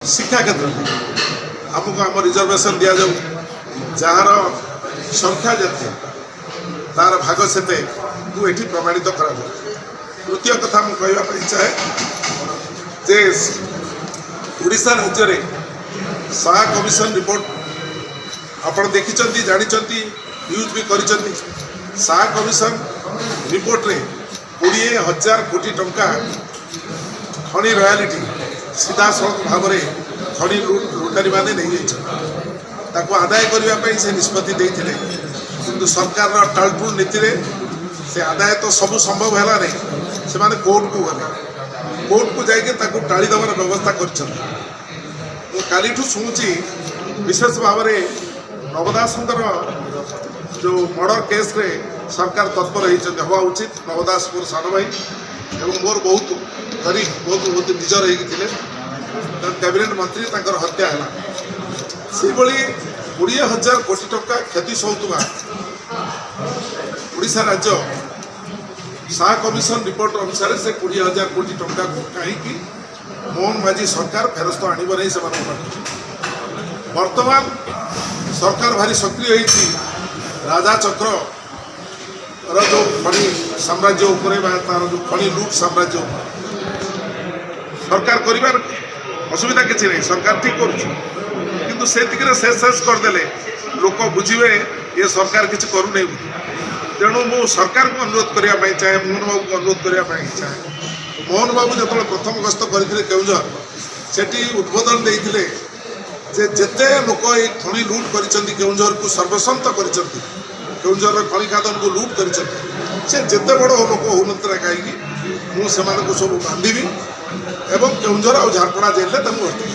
शिक्षा क्षेत्र में आमको आम रिजर्वेशन दि जाऊ जार संख्या जिते तार भाग सेते तू ये प्रमाणित करा। तृतीय कथा मुझे कहवाई चाहे जे उड़ीसा राज्य में शाह कमिशन रिपोर्ट आपण देखी जानी यूज भी कर शाह कमिशन रिपोर्ट रे 20,000 कोटी टंका खनि रॉयल्टी सीधा सड़क भाव में खनि लुटारी मैंने नहीं ताको आदाय करने से निष्पत्ति देते किंतु सरकार टालटुल नीति रे से आदाय तो सब संभव है नहीं से माने कोर्ट को गले कोर्ट को जाके ताको टाली देवार व्यवस्था कर काली शुणुची विशेष भाव में नवदासंकर जो मर्डर केस रे सरकार तत्पर हवा उचित। नवदासपुर सान भाई एवं मोर बहुत गरीब बहुत निजर होते कैबिनेट मंत्री तांकर हत्या है से 20,000 कोटी टंका क्षति सहूबा उड़ीसा राज्य शाह कमिशन रिपोर्ट अनुसार से 20,000 कोटी टंका कहीं मोहन माझी सरकार फेरस्त आणव नहीं से वर्तमान सरकार भारी सक्रिय होती राजा चक्र जो खनि साम्राज्य उपरे तार जो खनि लुट साम्राज्य सरकार कर असुविधा किसी नहीं सरकार ठीक कर शेष करदे लोक बुझे ये सरकार किसी करूना तेणु मु सरकार को अनुरोध करने चाहे मोहन बाबू को अनुरोध करने चाहे मोहन बाबू जो प्रथम गस्त करते केउझर सेठी उद्बोधन देते जेते लोक ये खनि लुट कर को सर्वसंत कर खनि खादन को लुट कर जेते बड़ लोक हो ना कहीं मुझे सब बांधि एवं केउझर और झारपड़ा जेल में भर्ती